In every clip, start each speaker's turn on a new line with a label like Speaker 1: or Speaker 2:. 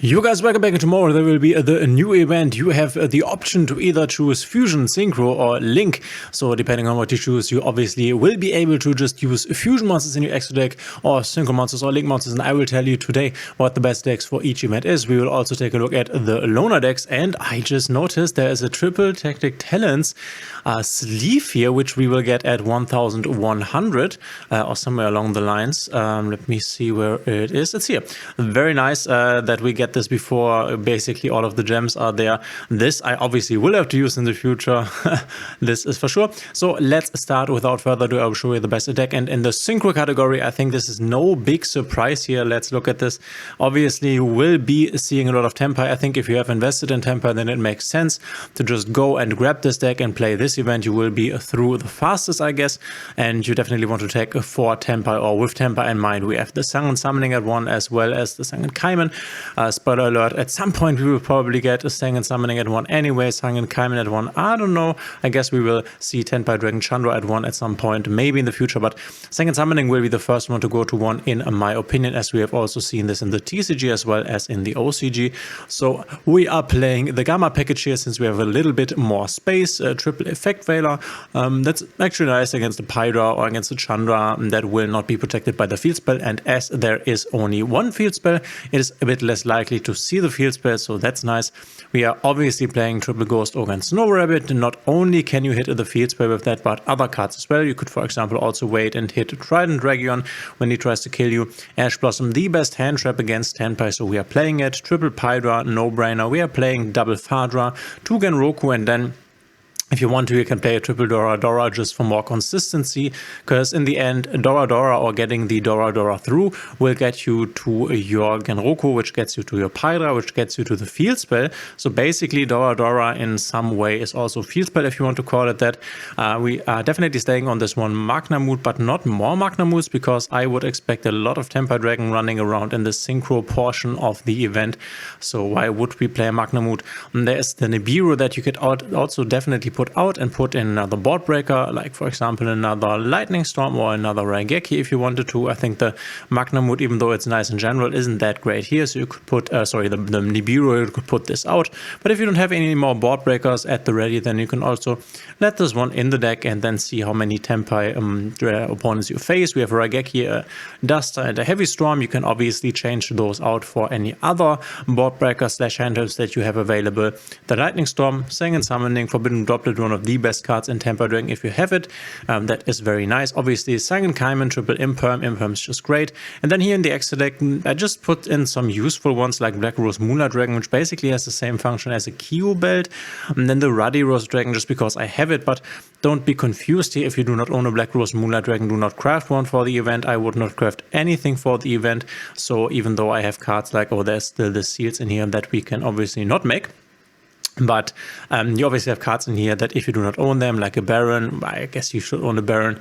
Speaker 1: You guys, welcome back. Tomorrow there will be the new event. You have the option to either choose Fusion, Synchro or Link. So depending on what you choose, you obviously will be able to just use Fusion monsters in your extra deck or Synchro monsters or Link monsters. And I will tell you today what the best decks for each event is. We will also take a look at the loner decks. And I just noticed there is a triple tactic talents sleeve here, which we will get at 1100 or somewhere along the lines. Let me see where it is. It's here. Very nice that we get this before basically all of the gems are there. This I obviously will have to use in the future. This is for sure. So let's start without further ado. I will show you the best deck. And in the Synchro category, I think this is no big surprise here. Let's look at this. Obviously, you will be seeing a lot of Tempai. I think if you have invested in Tempai, then it makes sense to just go and grab this deck and play this event. You will be through the fastest, I guess. And you definitely want to take 4 Tempai or with Tempai in mind. We have the Sang Summoning at 1 as well as the Sang Kaimen. Spoiler alert, at some point we will probably get a Sang Summoning at 1 anyway, Sang Kaimen at 1, I don't know. I guess we will see Tenpai Dragon Chandra at 1 at some point, maybe in the future, but Sang Summoning will be the first one to go to 1 in my opinion, as we have also seen this in the TCG as well as in the OCG. So we are playing the Gamma package here since we have a little bit more space, triple effect Veiler. That's actually nice against the Pydra or against the Chandra that will not be protected by the field spell, and as there is only one field spell, it is a bit less likely to see the field spell, so that's nice. We are obviously playing triple Ghost Ogre and Snow Rabbit. Not only can you hit the field spell with that, but other cards as well. You could, for example, also wait and hit Trident Dragon when he tries to kill you. Ash Blossom, the best hand trap against Tenpai, so we are playing it. Triple Pydra, no brainer. We are playing double Fadra, 2 Genroku, and then if you want to, you can play a triple Dora Dora just for more consistency, because in the end, Dora Dora or getting the Dora Dora through will get you to your Genroku, which gets you to your Pydra, which gets you to the field spell. So basically, Dora Dora in some way is also field spell, if you want to call it that. We are definitely staying on this one Magna Mood, but not more Magna Moods, because I would expect a lot of Tempai Dragon running around in the Synchro portion of the event. So why would we play a Magna Mood? And there's the Nibiru that you could also definitely put out and put in another board breaker, like for example another Lightning Storm or another Raigeki if you wanted to. I think the Magna Mood, even though it's nice in general, isn't that great here, so you could put the Nibiru, you could put this out. But if you don't have any more board breakers at the ready, then you can also let this one in the deck and then see how many Tempai opponents you face. We have a Raigeki, a Duster and a Heavy Storm. You can obviously change those out for any other board breaker / handhelds that you have available. The Lightning Storm, Sang Summoning, Forbidden Droplet, one of the best cards in Tempai Dragon if you have it. That is very nice. Obviously, Sang Kaimen, triple Imperm. Imperm is just great. And then here in the extra deck, I just put in some useful ones like Black Rose Moonlight Dragon, which basically has the same function as a Kyo belt. And then the Ruddy Rose Dragon, just because I have it. But don't be confused here. If you do not own a Black Rose Moonlight Dragon, do not craft one for the event. I would not craft anything for the event. So even though I have cards like, oh, there's still the seals in here that we can obviously not make. But you obviously have cards in here that if you do not own them, like a Baron, I guess you should own a Baron,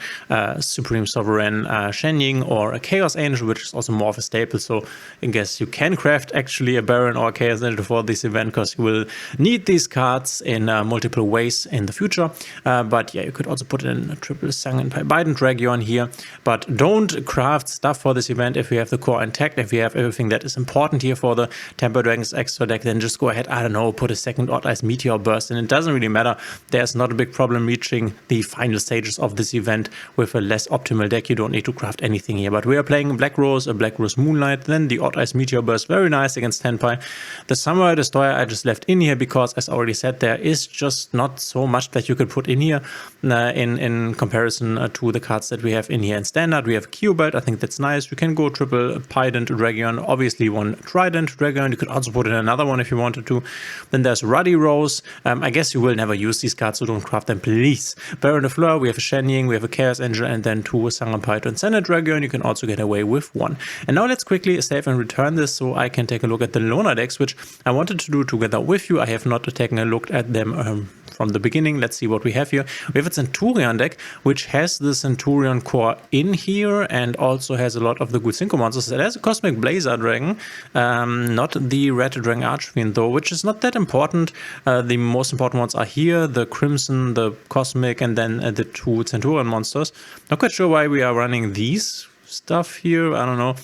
Speaker 1: Supreme Sovereign Shenying, or a Chaos Angel, which is also more of a staple. So I guess you can craft actually a Baron or a Chaos Angel for this event, because you will need these cards in multiple ways in the future. But yeah, you could also put in a triple Sang and Biden Dragon here. But don't craft stuff for this event if you have the core intact. If you have everything that is important here for the Tempai Dragon's extra deck, then just go ahead, I don't know, put a second Odd Eyes Meteor Burst, and it doesn't really matter. There's not a big problem reaching the final stages of this event with a less optimal deck. You don't need to craft anything here. But we are playing Black Rose, a Black Rose Moonlight, then the Odd Eyes Meteor Burst, very nice against Tenpai. The Samurai Destroyer I just left in here because, as I already said, there is just not so much that you could put in here in comparison to the cards that we have in here in Standard. We have Kyo belt, I think that's nice. You can go triple Pydent Dragon, obviously one Trident Dragon. You could also put in another one if you wanted to. Then there's Ruddy Rose. I guess you will never use these cards, so don't craft them, please. Baron de Fleur, we have a Shenying, we have a Chaos Angel, and then 2 Sangapito and Senate Dragon. You can also get away with 1. And now let's quickly save and return this so I can take a look at the loner decks, which I wanted to do together with you. I have not taken a look at them from the beginning. Let's see what we have here. We have a Centurion deck, which has the Centurion core in here and also has a lot of the good Synchro monsters. It has a Cosmic Blazer Dragon, not the Red Dragon Archfiend though, which is not that important. The most important ones are here, the Crimson, the Cosmic, and then the 2 Centurion monsters. Not quite sure why we are running these stuff here, I don't know,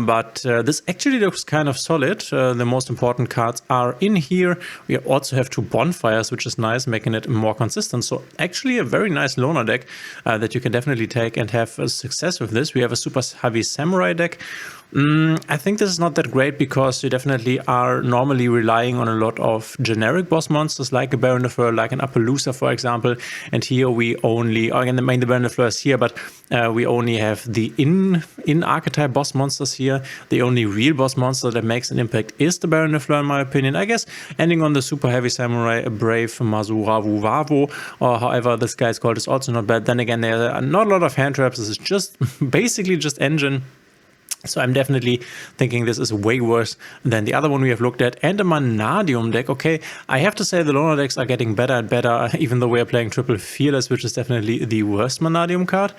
Speaker 1: but this actually looks kind of solid. The most important cards are in here. We also have 2 bonfires, which is nice, making it more consistent. So actually a very nice loner deck that you can definitely take and have success with this. We have a super heavy samurai deck. I think this is not that great because you definitely are normally relying on a lot of generic boss monsters like a Baron de Fleur, like an Appaloosa, for example. And here we only, again, the Baron de Fleur is here, but we only have the in archetype boss monsters here. The only real boss monster that makes an impact is the Baron de Fleur, in my opinion. I guess ending on the super heavy samurai, a brave Masuravu Vavo, or however this guy's called, is also not bad. Then again, there are not a lot of hand traps. This is just basically just engine. So I'm definitely thinking this is way worse than the other one we have looked at. And a Manadium deck. Okay, I have to say the loner decks are getting better and better, even though we are playing triple Fearless, which is definitely the worst Manadium card.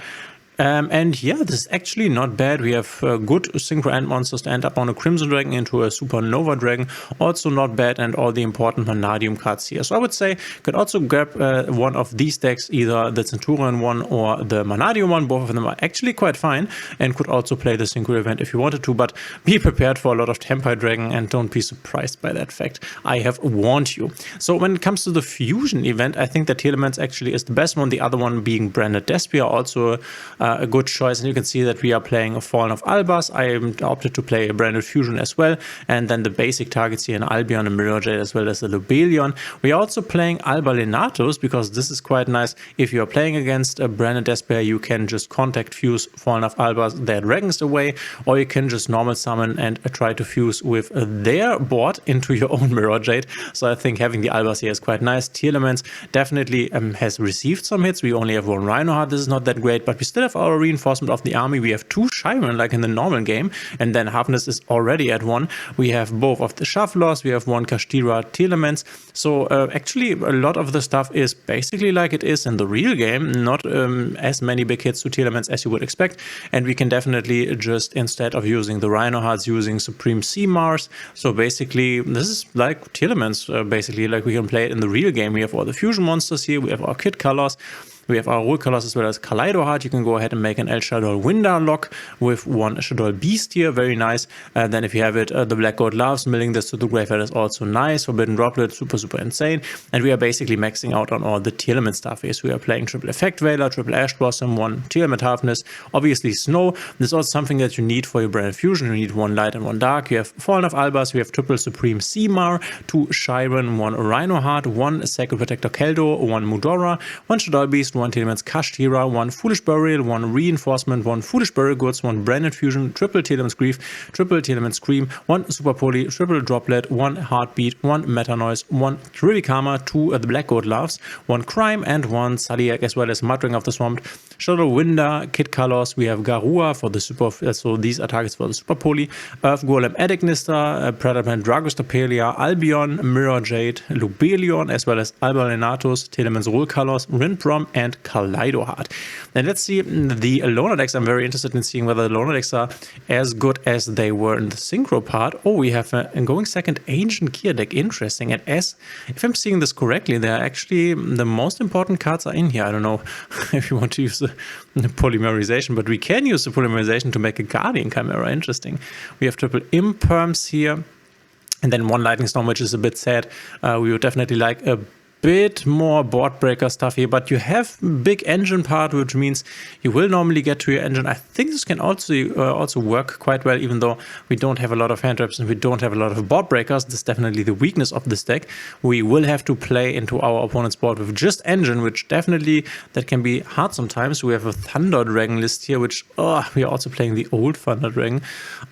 Speaker 1: And yeah, this is actually not bad. We have good Synchro End monsters to end up on a Crimson Dragon into a Supernova Dragon. Also not bad, and all the important Manadium cards here. So I would say could also grab one of these decks, either the Centurion one or the Manadium one. Both of them are actually quite fine, and could also play the Synchro event if you wanted to, but be prepared for a lot of Tempire Dragon and don't be surprised by that fact. I have warned you. So when it comes to the Fusion event, I think that Telements actually is the best one. The other one being Branded Despia, also a good choice, and you can see that we are playing a Fallen of Albas. I opted to play a Branded Fusion as well, and then the basic targets here in Albion and Mirror Jade as well as the Lobelion. We are also playing Alba Lenatos because this is quite nice. If you are playing against a Branded Despair, you can just contact fuse Fallen of Albas, their dragons away, or you can just normal summon and try to fuse with their board into your own Mirror Jade. So I think having the Albas here is quite nice. Telements definitely has received some hits. We only have 1 Rhino Heart. This is not that great, but we still have our reinforcement of the army. We have 2 Shiren like in the normal game, and then Harvness is already at 1. We have both of the Shufflers, we have 1 Kashtira Telements. So actually a lot of the stuff is basically like it is in the real game, not as many big hits to Telements as you would expect, and we can definitely just, instead of using the Rhino Hearts, using Supreme Sea Mars. So basically this is like Telements, basically like we can play it in the real game. We have all the fusion monsters here, we have our kit colors, we have our rule colors as well as Kaleido Heart. You can go ahead and make an El Shadol Windar lock with 1 Shadol Beast here, very nice. Then if you have it, the Black Gold Loves, milling this to the graveyard is also nice. Forbidden Droplet, super insane. And we are basically maxing out on all the Telement stuff here. So we are playing triple Effect Veiler, triple Ash Blossom, 1 Telement Harvness, obviously Snow. This is also something that you need for your Branded Fusion. You need 1 Light and 1 Dark. You have Fallen of Albas, we have triple Supreme Seamar, 2 Shiren, 1 Rhino Heart, 1 Sacred Protector Keldo, 1 Mudora, 1 Shadol Beast, 1 Telements Kashtira, 1 Foolish Burial, 1 Reinforcement, 1 Foolish Burial Goods, 1 Branded Fusion, triple Telements Grief, triple Telements Scream, 1 Super Poly, triple Droplet, 1 Heartbeat, 1 Meta Noise, 1 Trivikama, 2 the Black Gold Loves, 1 Crime, and 1 Saliak, as well as Muttering of the Swamp, Shadow Winder, Kit Colors. We have Garua for the Super, so these are targets for the Super Poly, Earth Golem Edignista, Predator Dragostopelia, Albion, Mirror Jade, Lubelion, as well as Alba Lenatos, Telements Rule Colors, Rinprom, and Kaleido Heart. And let's see the loner decks. I'm very interested in seeing whether the loner decks are as good as they were in the Synchro part. Oh, we have a going second Ancient Gear deck. Interesting. And as if I'm seeing this correctly, they are actually the most important cards are in here. I don't know if you want to use the polymerization, but we can use the polymerization to make a Guardian Chimera. Interesting. We have triple Imperms here, and then 1 Lightning Storm, which is a bit sad. We would definitely like a bit more board breaker stuff here, but you have big engine part, which means you will normally get to your engine. I think this can also work quite well, even though we don't have a lot of hand traps and we don't have a lot of board breakers. This is definitely the weakness of this deck. We will have to play into our opponent's board with just engine, which definitely that can be hard sometimes. We have a Thunder Dragon list here, which we are also playing the old Thunder Dragon.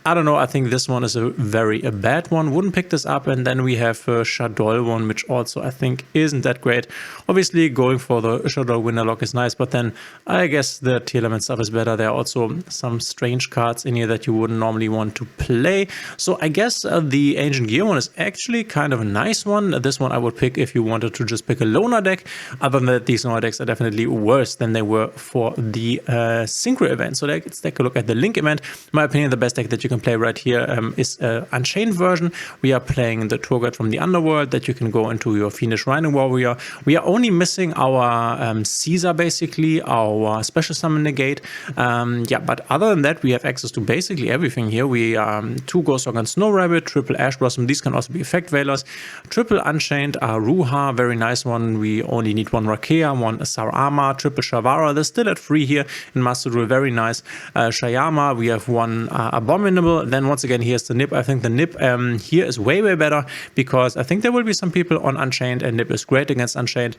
Speaker 1: I don't know, I think this one is a very bad one. Wouldn't pick this up. And then we have a Shadol one, which also I think isn't that great. Obviously going for the Shadol Winner lock is nice, but then I guess the Telement stuff is better. There are also some strange cards in here that you wouldn't normally want to play. So I guess the Ancient Gear one is actually kind of a nice one. This one I would pick if you wanted to just pick a loner deck. Other than that, these loner decks are definitely worse than they were for the Synchro event. So let's take a look at the Link event. In my opinion, the best deck that you can play right here is Unchained version. We are playing the Tour Guide from the Underworld that you can go into your Fiendish Rhino War warrior. We are only missing our Caesar, basically, our special summon negate. Yeah, but other than that, we have access to basically everything here. We 2 Ghost Organ Snow Rabbit, triple Ash Blossom. These can also be Effect Veilers. Triple Unchained Ruha, very nice one. We only need 1 Rakea, 1 Sarama, triple Shavara. They're still at 3 here in Master Duel, very nice. Shayama, we have 1 Abominable. Then once again, here's the Nip. I think the Nip here is way better, because I think there will be some people on Unchained, and Nip is great against Unchained.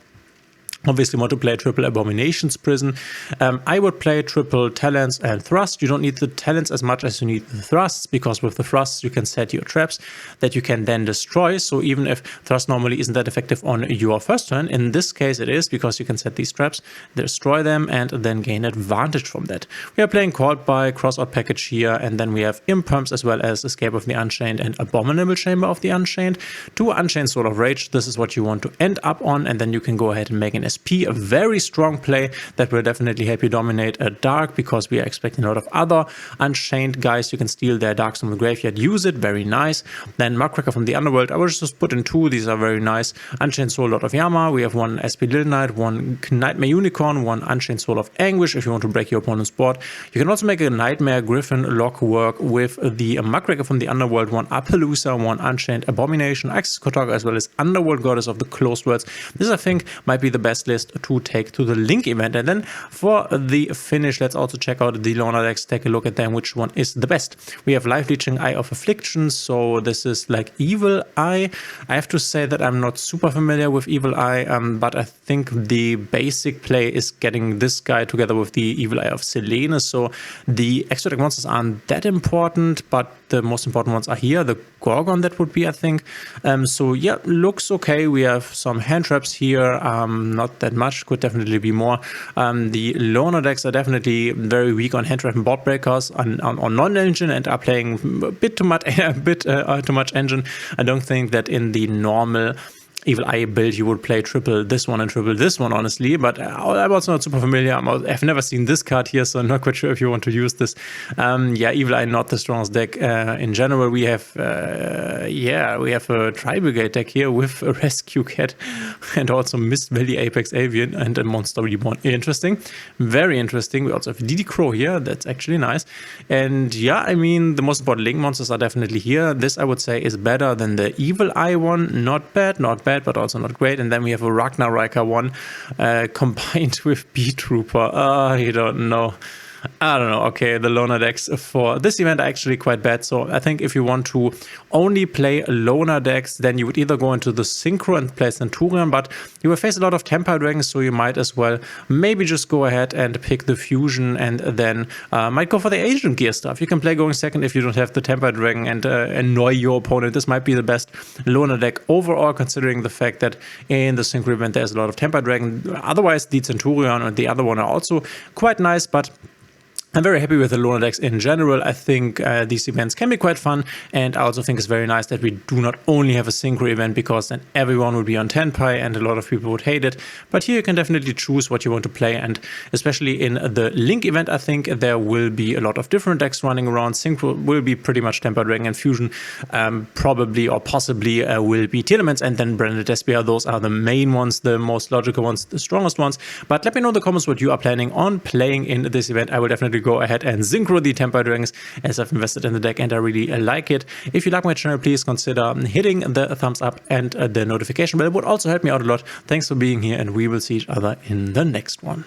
Speaker 1: Obviously want to play triple Abominations Prison. I would play triple Talents and Thrust. You don't need the Talents as much as you need the Thrusts, because with the Thrusts you can set your traps that you can then destroy. So even if Thrust normally isn't that effective on your first turn, in this case it is, because you can set these traps, destroy them, and then gain advantage from that. We are playing Called By, Crossout Package here, and then we have Imperms as well as Escape of the Unchained and Abominable Chamber of the Unchained. 2 Unchained Soul of Rage, this is what you want to end up on, and then you can go ahead and make an SP, a very strong play that will definitely help you dominate a Dark, because we are expecting a lot of other Unchained guys. You can steal their Darks from the graveyard, use it, very nice. Then Muckraker from the Underworld, I will just put in 2, these are very nice. Unchained Soul, Lord of Yama, we have 1 SP Little Knight, 1 Nightmare Unicorn, 1 Unchained Soul of Anguish if you want to break your opponent's board. You can also make a Nightmare Griffin lock work with the Muckraker from the Underworld, 1 Appaloosa, 1 Unchained Abomination, Axis Kotaga, as well as Underworld Goddess of the Closed Worlds. This I think might be the best list to take to the Link event. And then for the finish, let's also check out the Loner decks, take a look at them, which one is the best. We have Life Leeching, Eye of Affliction, so this is like Evil Eye. I have to say that I'm not super familiar with Evil Eye, but I think the basic play is getting this guy together with the Evil Eye of Selene, so the extra deck monsters aren't that important, but the most important ones are here. The Gorgon, that would be, I think. So yeah, looks okay. We have some hand traps here, not that much, could definitely be more. The Loner decks are definitely very weak on hand trap and board breakers on non-engine, and are playing a bit too much, too much engine. I don't think that in the normal Evil Eye build you would play triple this one and triple this one, honestly, but I'm also not super familiar. I've never seen this card here, so I'm not quite sure if you want to use this. Yeah, Evil Eye not the strongest deck in general. We have we have a Tri-Brigade deck here with a Rescue Cat and also Mist Valley Apex Avian and a Monster Reborn. Interesting, very interesting. We also have DD Crow here, that's actually nice. And yeah, I mean, the most important Link monsters are definitely here. This I would say is better than the Evil Eye one. Not bad, not bad, but also not great. And then we have a Ragnar Riker one combined with B-Trooper. I don't know. Okay, the Loner decks for this event are actually quite bad. So I think if you want to only play Loner decks, then you would either go into the Synchro and play Centurion, but you will face a lot of Tempire Dragons, so you might as well maybe just go ahead and pick the Fusion, and then might go for the Agent Gear stuff. You can play going second if you don't have the Tempire Dragon and annoy your opponent. This might be the best Loner deck overall, considering the fact that in the Synchro event there's a lot of Tempire Dragon. Otherwise, the Centurion and the other one are also quite nice, but I'm very happy with the Loner decks in general. I think these events can be quite fun, and I also think it's very nice that we do not only have a Synchro event, because then everyone would be on Tenpai and a lot of people would hate it. But here you can definitely choose what you want to play, and especially in the Link event, I think there will be a lot of different decks running around. Synchro will be pretty much Tempire Dragon, and Fusion probably or possibly will be Telements and then Branded Despia. Those are the main ones, the most logical ones, the strongest ones. But let me know in the comments what you are planning on playing in this event. I will definitely go ahead and Synchro the Tempire Dragons, as I've invested in the deck and I really like it. If you like my channel, please consider hitting the thumbs up and the notification bell. It would also help me out a lot. Thanks for being here, and we will see each other in the next one.